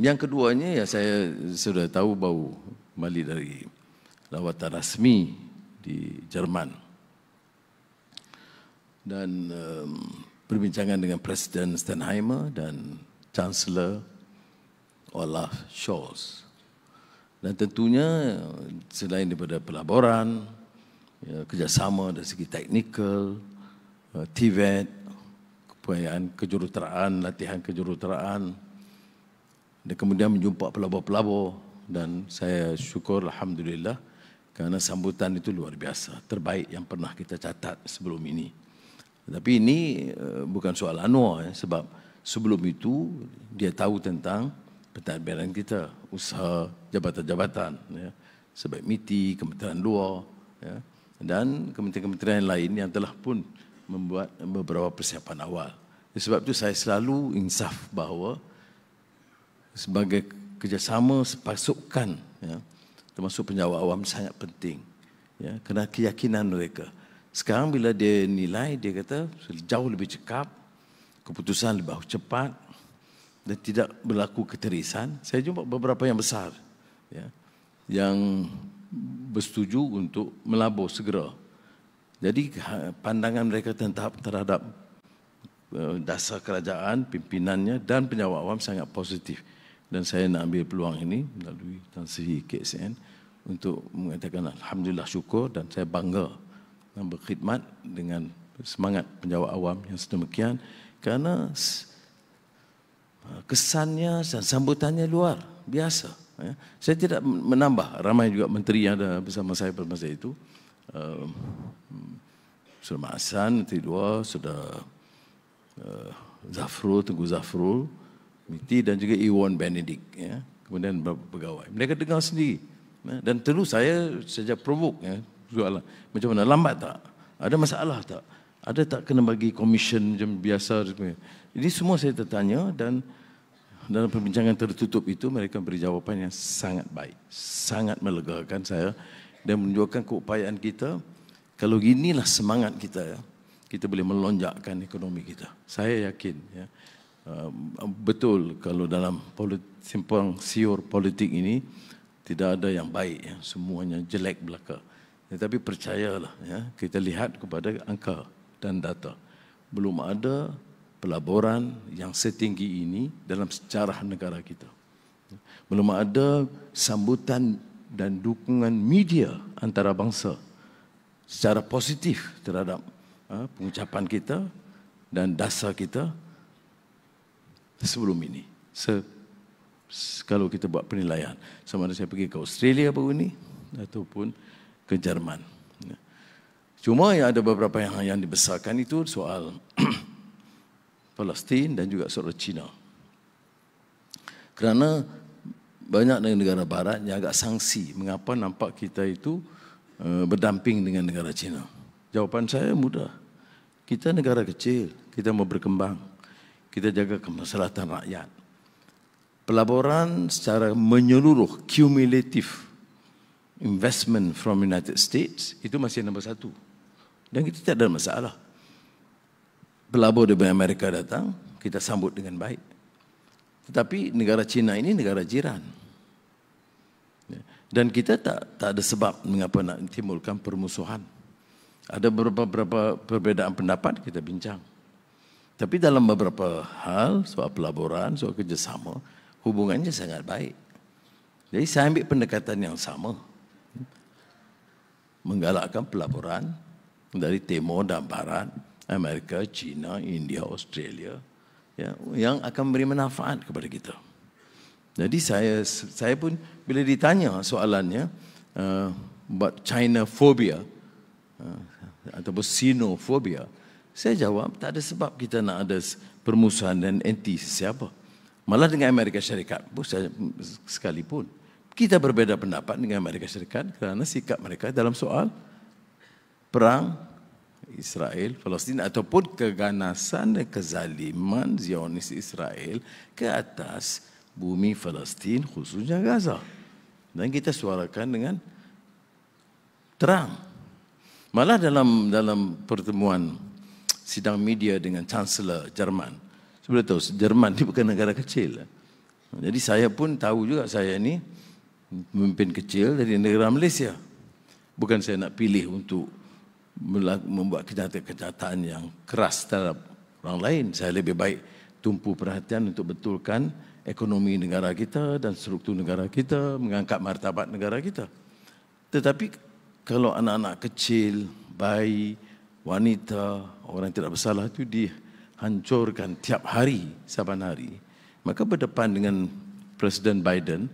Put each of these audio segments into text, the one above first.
Yang keduanya, ya saya sudah tahu baru kembali dari lawatan rasmi di Jerman. Dan perbincangan dengan Presiden Steinheimer dan Chancellor Olaf Scholz. Dan tentunya selain daripada pelaburan, ya, kerjasama dari segi teknikal, TVET, kepayaan kejuruteraan, latihan kejuruteraan, dan kemudian menjumpa pelabur-pelabur, dan saya syukur alhamdulillah kerana sambutan itu luar biasa, terbaik yang pernah kita catat sebelum ini. Tapi ini bukan soal Anwar, sebab sebelum itu dia tahu tentang pentadbiran kita, usaha jabatan-jabatan, ya, sebaik MITI, Kementerian Luar, ya, dan kementerian-kementerian lain yang telah pun membuat beberapa persiapan awal. Sebab itu saya selalu insaf bahawa sebagai kerjasama pasukan, ya, termasuk penjawat awam sangat penting, ya, kerana keyakinan mereka. Sekarang bila dia nilai, dia kata jauh lebih cekap, keputusan lebih cepat dan tidak berlaku keterisan. Saya jumpa beberapa yang besar, ya, yang bersetuju untuk melabur segera. Jadi pandangan mereka terhadap dasar kerajaan, pimpinannya dan penjawat awam sangat positif. Dan saya nak ambil peluang ini melalui Tan Sri KSN untuk mengatakan alhamdulillah, syukur, dan saya bangga dan berkhidmat dengan semangat penjawat awam yang sedemikian, kerana kesannya dan sambutannya luar biasa. Ya. Saya tidak menambah, ramai juga menteri yang ada bersama saya pada masa itu. Sudah Mak Hassan, Menteri Luar, sudah Zafrul, Tengku Zafrul, MITI, dan juga Iwan Benedict, ya. Kemudian beberapa pegawai. Mereka dengar sendiri. Ya. Dan terus saya sejak provok, ya, soalan, macam mana, lambat tak? Ada masalah tak? Ada tak kena bagi komisen macam biasa? Ini semua saya tertanya, dan dalam perbincangan tertutup itu mereka beri jawapan yang sangat baik, sangat melegakan saya dan menunjukkan keupayaan kita. Kalau inilah semangat kita, ya, kita boleh melonjakkan ekonomi kita. Saya yakin, ya, betul kalau dalam simpang siur politik ini tidak ada yang baik, ya, semuanya jelek belaka. Tetapi percayalah, ya, kita lihat kepada angka dan data, belum ada pelaburan yang setinggi ini dalam sejarah negara kita. Belum ada sambutan dan dukungan media antarabangsa secara positif terhadap pengucapan kita dan dasar kita sebelum ini. Kalau kita buat penilaian, sama ada saya pergi ke Australia baru ini ataupun ke Jerman. Cuma yang ada beberapa yang dibesarkan itu soal Palestin dan juga soal China. Kerana banyak negara barat yang agak sangsi mengapa nampak kita itu berdamping dengan negara China. Jawapan saya mudah. Kita negara kecil, kita mau berkembang. Kita jaga kemaslahatan rakyat. Pelaburan secara menyeluruh, cumulative investment from United States, itu masih nombor 1. Dan kita tidak ada masalah. Pelabur dari Amerika datang, kita sambut dengan baik. Tetapi negara China ini negara jiran. Dan kita tak ada sebab mengapa nak timbulkan permusuhan. Ada beberapa perbezaan pendapat, kita bincang. Tapi dalam beberapa hal, soal pelaburan, soal kerjasama, hubungannya sangat baik. Jadi saya ambil pendekatan yang sama. Menggalakkan pelaburan dari timur dan barat, Amerika, China, India, Australia, ya, yang akan memberi manfaat kepada kita. Jadi saya pun bila ditanya soalannya buat China phobia ataupun Sinophobia, saya jawab tak ada sebab kita nak ada permusuhan dan anti siapa. Malah dengan Amerika Syarikat pun sekalipun kita berbeza pendapat dengan Amerika Syarikat kerana sikap mereka dalam soal perang Israel, Palestin ataupun keganasan dan kezaliman Zionis Israel ke atas bumi Palestin, khususnya Gaza. Dan kita suarakan dengan terang. Malah dalam pertemuan sidang media dengan Chancellor Jerman, sudah tahu Jerman ini bukan negara kecil. Jadi saya pun tahu juga saya ni pemimpin kecil dari negara Malaysia. Bukan saya nak pilih untuk membuat kenyataan yang keras terhadap orang lain. Saya lebih baik tumpu perhatian untuk betulkan ekonomi negara kita dan struktur negara kita, mengangkat martabat negara kita. Tetapi kalau anak-anak kecil, bayi, wanita, orang yang tidak bersalah itu dihancurkan tiap hari, saban hari, maka berdepan dengan Presiden Biden,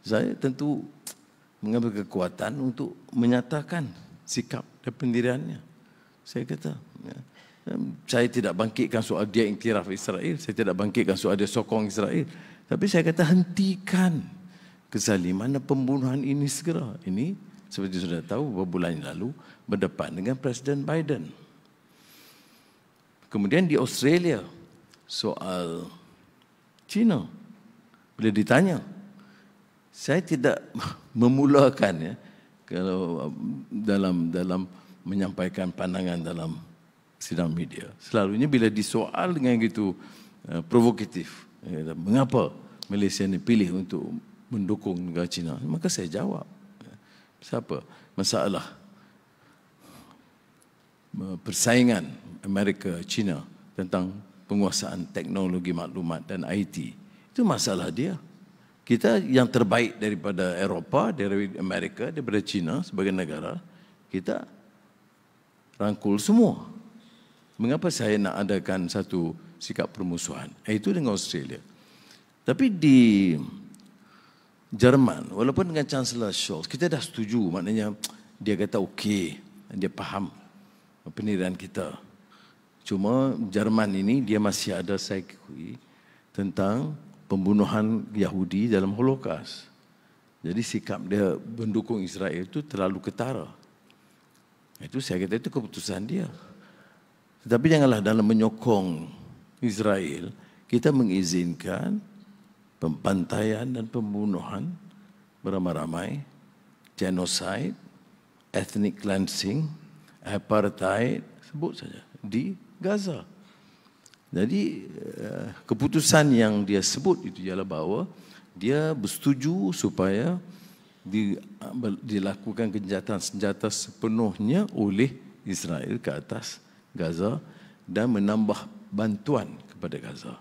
saya tentu mengambil kekuatan untuk menyatakan sikap dan pendiriannya. Saya kata, saya tidak bangkitkan soal dia iktiraf Israel, saya tidak bangkitkan soal dia sokong Israel, tapi saya kata hentikan kezaliman dan pembunuhan ini segera. Ini seperti sudah tahu beberapa bulan yang lalu berdepan dengan Presiden Biden. Kemudian di Australia soal China, bila ditanya, saya tidak memulakan kalau dalam menyampaikan pandangan dalam sidang media. Selalunya bila disoal dengan gitu provokatif, mengapa Malaysia ni pilih untuk mendukung negara China, maka saya jawab, siapa masalah persaingan Amerika China tentang penguasaan teknologi maklumat dan IT, itu masalah dia. Kita yang terbaik daripada Eropah, dari Amerika, daripada China sebagai negara, kita rangkul semua. Mengapa saya nak adakan satu sikap permusuhan? Itu dengan Australia. Tapi di Jerman, walaupun dengan Chancellor Scholz, kita dah setuju, maknanya dia kata okey, dia faham pendirian kita. Cuma Jerman ini dia masih ada, saya akui, tentang pembunuhan Yahudi dalam Holocaust. Jadi sikap dia mendukung Israel itu terlalu ketara. Itu saya kata itu keputusan dia. Tetapi janganlah dalam menyokong Israel, kita mengizinkan pembantaian dan pembunuhan beramai-ramai, genocide, ethnic cleansing, apartheid, sebut saja, di Gaza. Jadi keputusan yang dia sebut itu ialah bahawa dia bersetuju supaya dilakukan gencatan senjata sepenuhnya oleh Israel ke atas Gaza dan menambah bantuan kepada Gaza.